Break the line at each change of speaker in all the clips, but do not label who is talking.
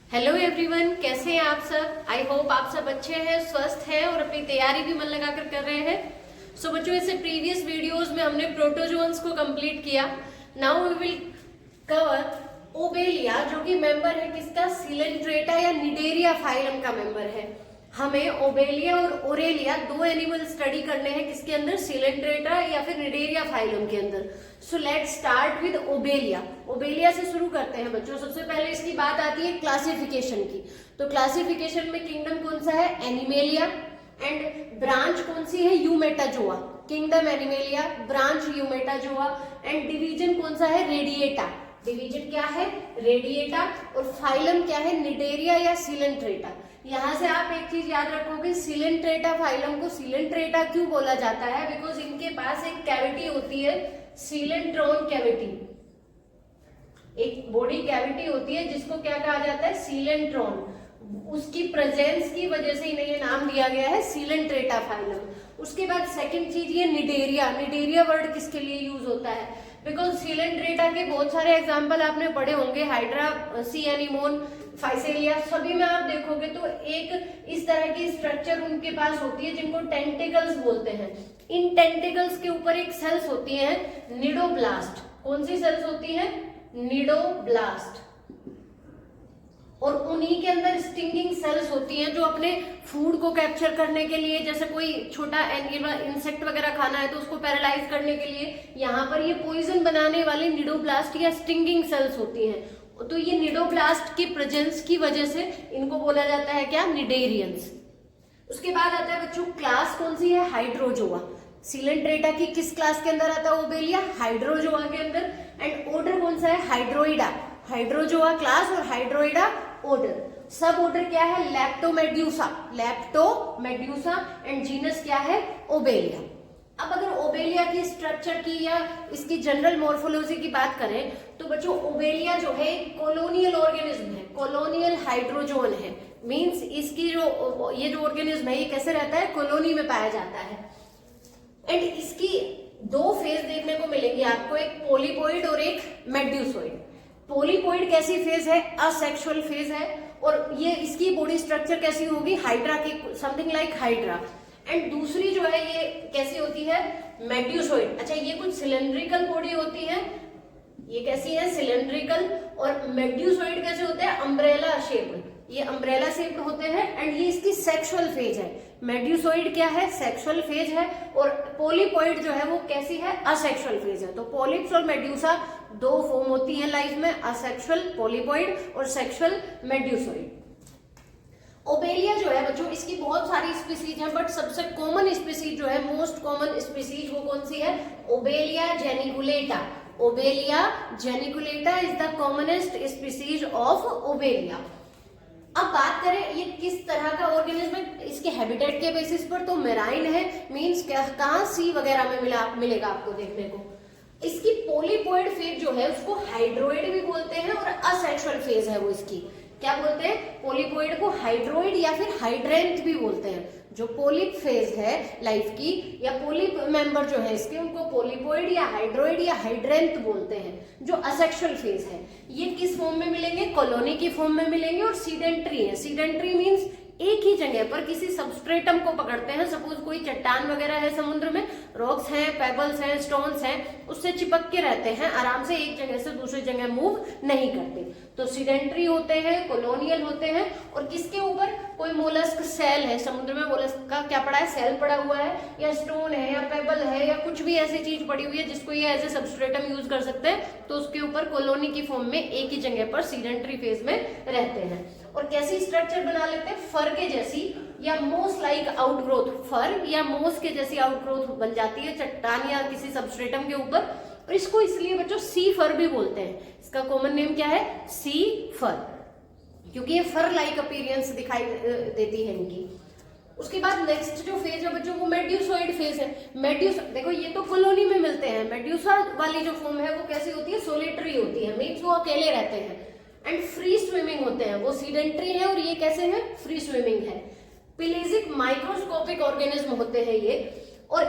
Hello everyone, कैसे हैं आप सब। आई होप आप सब अच्छे हैं, स्वस्थ हैं और अपनी तैयारी भी मन लगाकर कर रहे हैं। सो बच्चों, इससे प्रीवियस वीडियोस में हमने प्रोटोजोन्स को कंप्लीट किया। Now we will cover Obelia, जो कि मेंबर है किसका, सिलेंट्रेटा या निडेरिया फाइलम का मेंबर है। हमें ओबेलिया और ओरेलिया दो एनिमल स्टडी करने हैं, किसके अंदर, सिलेंट्रेटा या फिर निडेरिया फाइलम के अंदर। So let's start with Obelia. Obelia से शुरू करते हैं बच्चों। सबसे पहले इसकी बात आती है क्लासिफिकेशन की। तो क्लासिफिकेशन में किंगडम कौन सा है, एनिमेलिया, एंड ब्रांच कौन सी है, Eumetazoa. Kingdom Animalia, branch Eumetazoa, and division कौन सा है, रेडिएटा। डिवीजन क्या है, रेडिएटा, और फाइलम क्या है, निडेरिया या सिलेंट्रेटा। यहां से आप एक चीज याद रखोगे, सिलेंट्रेटा फाइलम को सिलेंट्रेटा क्यों बोला जाता है, बिकॉज इनके पास एक कैविटी होती है, सीलेंट्रॉन कैविटी। एक बॉडी कैविटी होती है जिसको क्या कहा जाता है, सीलेंट्रॉन। उसकी प्रेजेंस की वजह से इन्हें ये नाम दिया गया है, सीलेंट्रेटा फाइलम। उसके बाद सेकंड चीज ये निडेरिया। निडेरिया वर्ड किसके लिए यूज होता है, बिकॉज सीलेंट्रेटा के बहुत सारे एग्जाम्पल आपने पढ़े होंगे, हाइड्रा, सी एनीमोन, फाइसेलिया, सभी में आप देखोगे तो एक इस तरह की स्ट्रक्चर उनके पास होती है जिनको टेंटिकल्स बोलते हैं। इन टेंटिकल्स के ऊपर एक सेल्स होती है, निडोब्लास्ट। कौन सी सेल्स होती है, निडोब्लास्ट। और उन्हीं के अंदर स्टिंगिंग सेल्स होती हैं जो अपने फूड को कैप्चर करने के लिए, जैसे कोई छोटा इंसेक्ट वगैरह खाना है तो उसको पैरालाइज करने के लिए यहाँ पर ये पॉइजन बनाने वाली निडोब्लास्ट या स्टिंगिंग सेल्स होती हैं। तो ये निडोब्लास्ट की प्रेजेंस की वजह से इनको बोला जाता है क्या, निडेरियंस। उसके बाद आता है बच्चों क्लास कौन सी है, हाइड्रोजोआ। सिलेंट्रेटा की किस क्लास के अंदर आता है ओबेलिया, हाइड्रोजोआ के अंदर। एंड ऑर्डर कौन सा है, हाइड्रोइडा। हाइड्रोजोआ क्लास और हाइड्रोइडा ऑर्डर। सब ऑर्डर क्या है, लैप्टोमेड्यूसा। लैप्टोमेड्यूसा। एंड जीनस क्या है, ओबेलिया। अब अगर ओबेलिया की स्ट्रक्चर की या इसकी जनरल मॉर्फोलॉजी की बात करें तो बच्चों ओबेलिया जो है कॉलोनियल ऑर्गेनिज्म है, कॉलोनियल हाइड्रोजोन है। मींस इसकी जो ये जो ऑर्गेनिज्म है ये कैसे रहता है, कॉलोनी में पाया जाता है। एंड इसकी दो फेज देखने को मिलेंगे आपको, एक पोलिपोइड और एक मेड्यूसोइड। पोलिपोइड कैसी फेज है, असेक्सुअल फेज है, और ये इसकी बॉडी स्ट्रक्चर कैसी होगी, हाइड्रा की, समथिंग लाइक हाइड्रा। एंड दूसरी जो है ये कैसी होती है, मेड्यूसोइड। अच्छा, ये कुछ सिलेंड्रिकल बॉडी होती है, ये कैसी है, सिलेंड्रिकल। और मेड्यूसोइड कैसे होते हैं, अम्ब्रेला शेप्ड। ये अम्ब्रेला शेप्ड होते हैं। एंड ये इसकी सेक्सुअल फेज है। मेड्यूसोइड क्या है, सेक्सुअल फेज है, और पोलिपोइड जो है वो कैसी है, असेक्सुअल फेज है। तो पोलिप्स और मेड्यूसा दो फॉर्म होती है लाइफ में, असेक्सुअल पोलिपोइड और सेक्सुअल मेड्यूसोइड। ओबेलिया जो है बच्चों, इसकी बहुत सारी स्पीसीज हैं, बट सबसे कॉमन स्पीसीज जो है, मोस्ट कॉमन स्पीसीज वो कौन सी है, Obelia geniculata. Obelia geniculata is the commonest species of Obelia. अब बात करें ये किस तरह का ऑर्गेनिज्म है, इसके हैबिटेट के बेसिस पर तो मेराइन है, मींस कहाँ सी वगैरह में मिलेगा आपको देखने को। इसकी पोलिपोइड फेज जो है उसको हाइड्रोइड भी बोलते हैं, और असेक्सुअल फेज है वो इसकी, क्या बोलते हैं, पोलिपोइड को हाइड्रोइड या फिर हाइड्रेंथ भी बोलते हैं। जो पोलिप फेज है लाइफ की, या पोलिप मेंबर जो है इसके, उनको पोलिपोइड या हाइड्रोइड या हाइड्रेंथ बोलते हैं। जो असेक्सुअल फेज है ये किस फॉर्म में मिलेंगे, कॉलोनी की फॉर्म में मिलेंगे, और सीडेंट्री है। सीडेंट्री मींस एक ही जगह पर किसी सबस्ट्रेटम को पकड़ते हैं। सपोज कोई चट्टान वगैरह है समुद्र में, रॉक्स हैं, पेबल्स हैं, स्टोन्स हैं, उससे चिपक के रहते हैं, आराम से एक जगह से दूसरी जगह मूव नहीं करते। तो सीडेंट्री होते हैं, कॉलोनियल होते हैं। और किसके ऊपर, कोई मोलस्क सेल है, समुद्र में मोलस्क का क्या पड़ा है, सेल पड़ा हुआ है, या स्टोन है, या पेबल है, या कुछ भी ऐसी चीज पड़ी हुई है जिसको ये एज ए सबस्ट्रेटम यूज कर सकते हैं, तो उसके ऊपर कॉलोनी की फॉर्म में एक ही जगह पर सीडेंट्री फेज में रहते हैं। और कैसी स्ट्रक्चर बना लेते हैं, फर के जैसी या मोस लाइक आउटग्रोथ, फर या मोस के जैसी आउटग्रोथ बन जाती है चट्टान या किसी सबस्ट्रेटम के ऊपर। और इसको इसलिए बच्चों सी फर भी बोलते हैं। इसका कॉमन नेम क्या है, सी फर, क्योंकि ये फर लाइक अपीयरेंस दिखाई देती है इनकी। उसके बाद नेक्स्ट जो फेज है बच्चों वो मेड्यूसोइड फेज है। देखो ये तो कॉलोनी में मिलते हैं। मेड्यूसा वाली जो फॉर्म है वो कैसी होती है, सोलिटरी होती है, मीन्स वो अकेले रहते हैं। एंड फ्री स्विमिंग होते हैं, वो सीडेंट्री है, और ये कैसे है, फ्री स्विमिंग है। पेलेजिक माइक्रोस्कोपिक ऑर्गेनिज्म होते हैं ये। और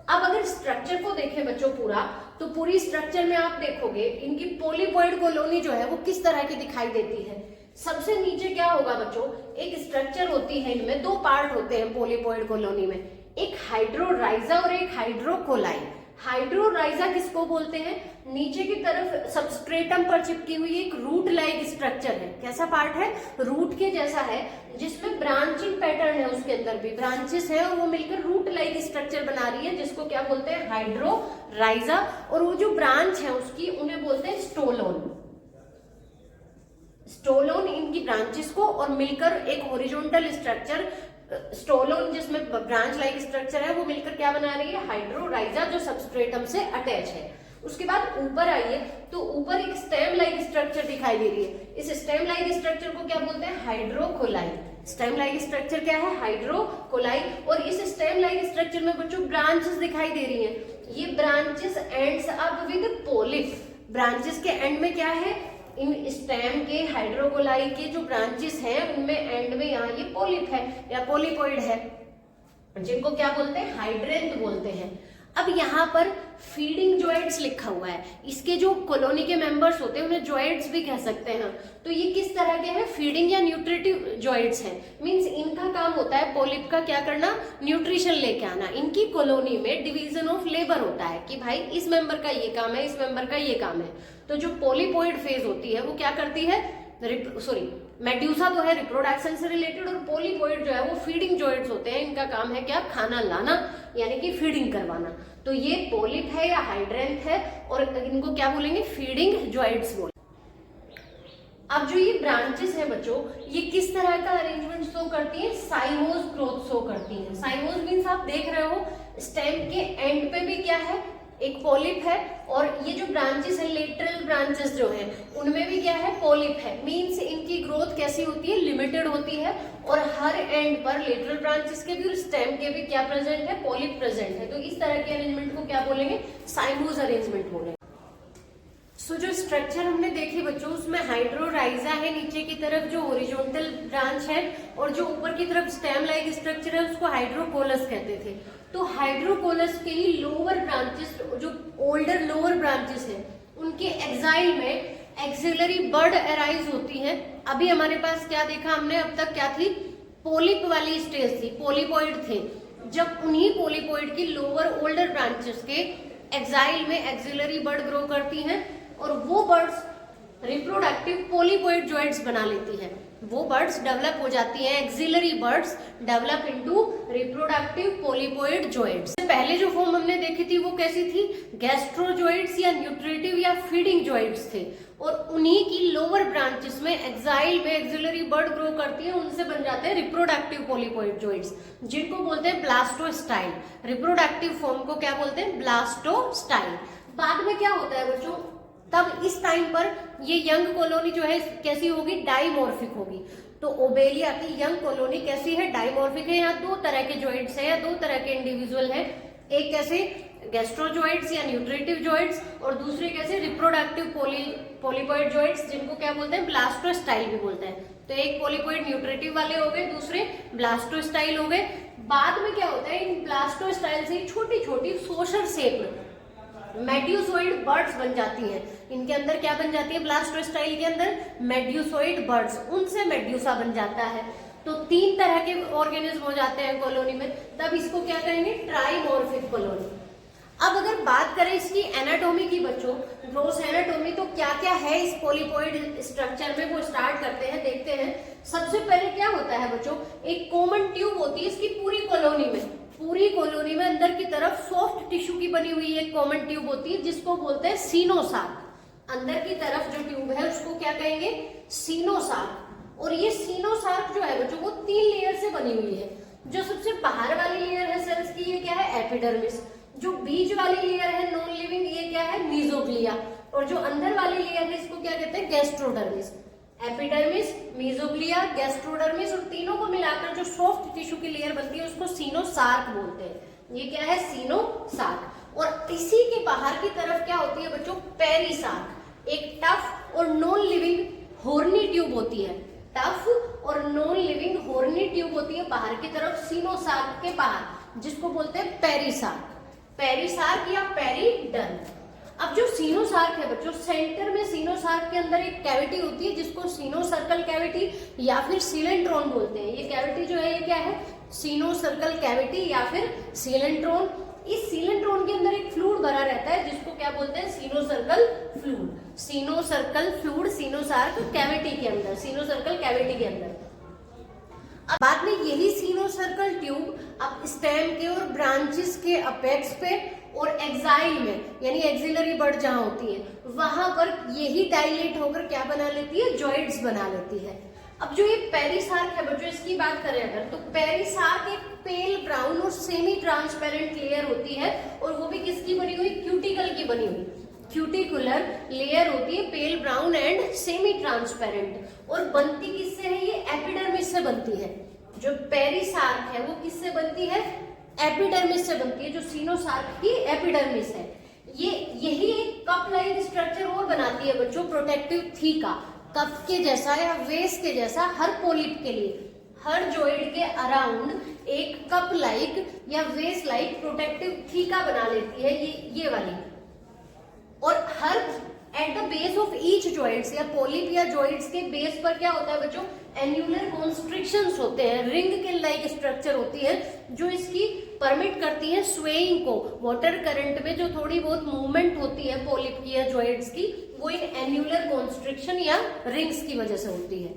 अब अगर स्ट्रक्चर को देखें बच्चों पूरा, तो पूरी स्ट्रक्चर में आप देखोगे इनकी पोलिपोइड कॉलोनी जो है वो किस तरह की दिखाई देती है। सबसे नीचे क्या होगा बच्चों, एक स्ट्रक्चर होती है, इनमें दो पार्ट होते हैं पॉलीपॉइड कॉलोनी में, एक हाइड्रोराइजा और एक हाइड्रोकोलाई। हाइड्रोराइजा किसको बोलते हैं, नीचे की तरफ सबस्ट्रेटम पर चिपकी हुई एक रूट लाइक स्ट्रक्चर है। कैसा पार्ट है, रूट के जैसा है, जिसमें ब्रांचिंग पैटर्न है, उसके अंदर भी ब्रांचेस है और वो मिलकर रूट लाइक स्ट्रक्चर बना रही है, जिसको क्या बोलते हैं, हाइड्रोराइजा। और वो जो ब्रांच है उसकी, उन्हें बोलते हैं स्टोलोन। स्टोलोन इनकी ब्रांचेस को और मिलकर एक हॉरिजॉन्टल स्ट्रक्चर, स्टोलोन जिसमें ब्रांच लाइक स्ट्रक्चर है, वो मिलकर क्या बना रही है, हाइड्रोराइजा, जो सबस्ट्रेटम से अटैच है। उसके बाद ऊपर आइए तो ऊपर एक स्टेम लाइक स्ट्रक्चर दिखाई दे रही है। इस स्टेम लाइक स्ट्रक्चर को क्या बोलते हैं, हाइड्रोकोलाई। स्टेम लाइक स्ट्रक्चर क्या है, हाइड्रोकोलाई। और इस स्टेम लाइक स्ट्रक्चर में बच्चों ब्रांचेस दिखाई दे रही हैं। ये branches ends up with polyp. Branches के एंड में क्या है, इन स्टेम के हाइड्रोकोलाई के जो ब्रांचेस हैं उनमें एंड में यहाँ ये पोलिप है या पोलिपॉइड है, जिनको क्या बोलते हैं, हाइड्रेंथ बोलते हैं। अब यहाँ पर फीडिंग जॉइंट्स लिखा हुआ है। इसके जो कॉलोनी के मेंबर्स होते हैं उन्हें जॉइंट्स भी कह सकते हैं। तो ये किस तरह के हैं, फीडिंग या न्यूट्रिटिव जॉइंट्स हैं। मींस इनका काम होता है पोलिप का क्या करना, न्यूट्रिशन लेके आना। इनकी कॉलोनी में डिवीजन ऑफ लेबर होता है कि भाई इस मेंबर का ये काम है, इस मेंबर का ये काम है। तो जो पोलिपॉइड फेज होती है वो क्या करती है, मेड्यूसा तो है रिप्रोडक्शन से रिलेटेड, और पोलिपॉइड जो है वो फीडिंग जॉइंट्स होते हैं। इनका काम है क्या, खाना लाना यानी कि फीडिंग करवाना। तो ये पोलिप है या हाइड्रेंथ है, और इनको क्या बोलेंगे, फीडिंग जॉइंट्स बोलेंगे। अब जो ये ब्रांचेस है बच्चों, ये किस तरह का अरेंजमेंट शो करती है, साइमोज ग्रोथ शो करती है। साइमोज मीन्स आप देख रहे हो स्टेम के एंड पे भी क्या है, एक पोलिप है, और ये जो ब्रांचेस है, लेटरल ब्रांचेस जो है, उनमें भी क्या है, पोलिप है। मींस इनकी ग्रोथ कैसी होती है, लिमिटेड होती है, और हर एंड पर लेटरल ब्रांचेस के भी और स्टेम के भी क्या प्रेजेंट है, पोलिप प्रेजेंट है। तो इस तरह के अरेंजमेंट को क्या बोलेंगे, साइमोज अरेंजमेंट बोलेंगे। सो जो स्ट्रक्चर हमने देखी बच्चों, उसमें हाइड्रोराइजा है नीचे की तरफ जो हॉरिजॉन्टल ब्रांच है, और जो ऊपर की तरफ स्टेम लाइक स्ट्रक्चर है उसको हाइड्रोकोलस कहते थे। तो हाइड्रोकोलस के ही लोअर ब्रांचेस, जो ओल्डर लोअर ब्रांचेस हैं, उनके एक्साइल में एक्सिलरी बर्ड अराइज होती है। अभी हमारे पास क्या देखा हमने अब तक, क्या थी, पोलिप वाली स्टेज थी, पोलिपॉइड थे। जब उन्हीं पोलिपॉइड की लोअर ओल्डर ब्रांचेस के एक्साइल में एक्सिलरी बर्ड ग्रो करती हैं, और वो बर्ड्स रिप्रोडक्टिव पोलिपॉइड जॉइंट्स बना लेती हैं। वो बर्ड्स डेवलप हो जाती हैं, axillary buds develop into reproductive polypoid joints. पहले जो फॉर्म हमने देखी थी वो कैसी थी, गैस्ट्रोजॉइंट्स या न्यूट्रिटिव या फीडिंग जॉइंट्स थे, और उन्हीं की लोअर ब्रांचेस में एक्साइल में एक्सिलरी बर्ड ग्रो करती है, उनसे बन जाते हैं रिप्रोडक्टिव पोलिपॉइड जॉइंट्स, जिनको बोलते हैं ब्लास्टोस्टाइल। रिप्रोडक्टिव फॉर्म को क्या बोलते हैं, ब्लास्टोस्टाइल। बाद में क्या होता है बच्चों, तब इस टाइम पर ये यंग कॉलोनी जो है कैसी होगी, डाइमॉर्फिक होगी। तो ओबेलिया की यंग कॉलोनी कैसी है, डाइमॉर्फिक है। यहाँ दो तरह के जॉइंट्स हैं या दो तरह के इंडिविजुअल हैं, एक कैसे गैस्ट्रोजॉइंट्स या न्यूट्रिटिव जॉइंट्स, और दूसरे कैसे रिप्रोडक्टिव पोलिपॉइड जॉइंट्स, जिनको क्या बोलते हैं, ब्लास्टोस्टाइल भी बोलते हैं। तो एक पोलिपॉइड न्यूट्रिटिव वाले हो गए, दूसरे ब्लास्टोस्टाइल हो गए। बाद में क्या होता है, इन ब्लास्टोस्टाइल से छोटी छोटी सोशल शेप मेड्यूसोइड बर्ड्स बन जाती हैं। इनके अंदर क्या बन जाती है, ब्लास्टोस्टाइल के अंदर मेड्यूसोइड बर्ड्स, उनसे मेड्यूसा बन जाता है। तो तीन तरह के ऑर्गेनिज्म हो जाते हैं कॉलोनी में, तब इसको क्या कहेंगे, ट्राइमॉर्फिक कॉलोनी। अब अगर बात करें इसकी एनाटॉमी की बच्चों, ग्रोस एनाटॉमी, तो क्या क्या है इस पोलिपॉइड स्ट्रक्चर में, वो स्टार्ट करते हैं, देखते हैं। सबसे पहले क्या होता है बच्चों, एक कॉमन ट्यूब होती है इसकी पूरी कॉलोनी में। पूरी कॉलोनी में अंदर की तरफ सॉफ्ट टिश्यू की बनी हुई एक कॉमन ट्यूब होती है, जिसको बोलते हैं सीनोसार्क। अंदर की तरफ जो ट्यूब है उसको क्या कहेंगे, सीनोसार्क। और ये सीनोसार्क जो है बच्चों, वो 3 लेयर से बनी हुई है। जो सबसे बाहर वाली लेयर है सेल्स की, ये क्या है, एपिडर्मिस। जो बीच वाली लेयर है नॉन लिविंग, ये क्या है, मीजोग्लिया। और जो अंदर वाली लेयर है इसको क्या कहते हैं, गैस्ट्रोडर्मिस। एपिडर्मिस, मीजोग्लिया, गैस्ट्रोडर्मिस, और तीनों को मिलाकर जो सॉफ्ट टिश्यू की लेयर बनती है उसको सीनोसार्क बोलते हैं। ये क्या है, सीनोसार्क। और इसी के बाहर की तरफ क्या होती है बच्चों, पेरिसार्क। एक टफ और नॉन लिविंग हॉर्नी ट्यूब होती है, टफ और नॉन लिविंग हॉर्नी ट्यूब होती है बाहर की तरफ सीनोसार्क के बाहर, जिसको बोलते हैं पेरिसार्क। पेरिसार्क या पेरिडर्म। अब जो सीनोसार्क है बच्चों, सेंटर में सीनोसार्क के अंदर एक कैविटी होती है जिसको सीनोसर्कल कैविटी या फिर सीलेंट्रोन बोलते हैं। ये कैविटी जो है ये क्या है, सीनोसर्कल कैविटी या फिर सीलेंट्रोन। इस सीलेंट्रोन के अंदर एक फ्लूइड भरा रहता है जिसको क्या बोलते हैं, सीनोसर्कल फ्लूइड। सीनोसर्कल फ्लूइड सीनोसार्क कैविटी के अंदर, सीनोसर्कल कैविटी के अंदर। अब बाद में यही सीनोसर्कल ट्यूब अब स्टेम के और ब्रांचेस के अपेक्स पे और एक्साइल में, यानी एक्सिलरी बर्ड जहां होती है वहां पर यही डायलेट होकर क्या बना लेती है, जॉइंट्स बना लेती है। अब जो ये पेरिसार्क है बच्चों, इसकी बात करें अगर, तो पेरिसार्क एक पेल ब्राउन और सेमी ट्रांसपेरेंट लेयर होती है, और वो भी किसकी बनी हुई, क्यूटिकल की बनी हुई। क्यूटिकुलर लेयर होती है पेल ब्राउन एंड सेमी ट्रांसपेरेंट, और बनती किससे है, ये एपिडर्मिस से बनती है। जो पेरिसार्क है वो किससे बनती है, एपिडर्मिस से बनती है। जो सीनोसार्क की एपिडर्मिस है, ये यही एक कप लाइक स्ट्रक्चर और बनाती है बच्चों, प्रोटेक्टिव थीका, कप के जैसा या वेस के जैसा हर पोलिप के लिए, हर जॉइंट के अराउंड एक कप लाइक या वेस लाइक प्रोटेक्टिव थीका बना लेती है ये वाली। और her at the base of each joints या पोलिप या जॉइंट्स के बेस पर क्या होता है बच्चों, एन्युलर कॉन्स्ट्रिक्शंस होते हैं, रिंग के लाइक स्ट्रक्चर होती है जो इसकी परमिट करती है स्वेइंग को। वाटर करंट में जो थोड़ी बहुत मूवमेंट होती है पोलिप की या जॉइंट्स की, वो इन एन्युलर कॉन्स्ट्रिक्शन या रिंग्स की वजह से होती है।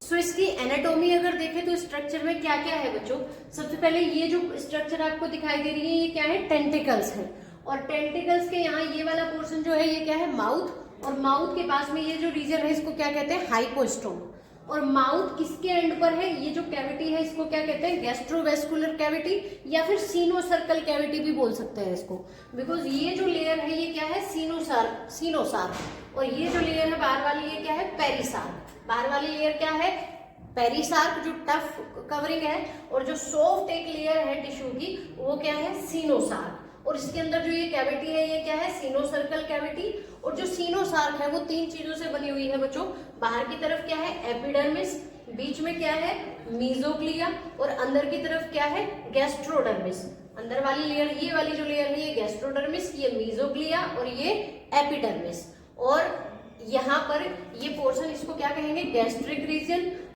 सो इसकी एनाटॉमी अगर देखें तो स्ट्रक्चर में क्या क्या है बच्चों, सबसे पहले ये जो स्ट्रक्चर आपको दिखाई दे रही है ये क्या है, टेंटिकल्स है। और टेंटिकल्स के यहाँ ये वाला पोर्शन जो है ये क्या है, माउथ, और माउथ के पास में ये जो रीजन है इसको क्या कहते हैं, हाइपोस्टोम। और माउथ किसके एंड पर है, ये जो कैविटी है इसको क्या कहते हैं, गैस्ट्रोवेस्कुलर कैविटी या फिर सीनोसर्कल कैविटी भी बोल सकते हैं इसको, बिकॉज ये जो लेयर है ये क्या है, सीनोसार्क। और ये जो लेयर है बाहर वाली ये क्या है, पेरिसार्क। बाहर वाली लेयर क्या है, पेरिसार्क जो टफ कवरिंग है, और जो सॉफ्ट एक लेयर है टिश्यू की वो क्या है, सीनोसार्क। और इसके अंदर जो ये कैविटी है ये क्या है, सीनोसर्कल कैविटी। और जो सीनोसार्क है वो तीन चीजों से बनी हुई है बच्चों, बाहर की तरफ क्या है, एपिडर्मिस, बीच में क्या है, मीजोग्लिया, और अंदर की तरफ क्या है, गैस्ट्रोडर्मिस। अंदर वाली लेयर, ये वाली जो लेयर है ये गैस्ट्रोडर्मिस, ये मीजोग्लिया और ये एपिडर्मिस। और यहाँ पर ये पोर्शन इसको क्या कहेंगे, गैस्ट्रिक रीजन।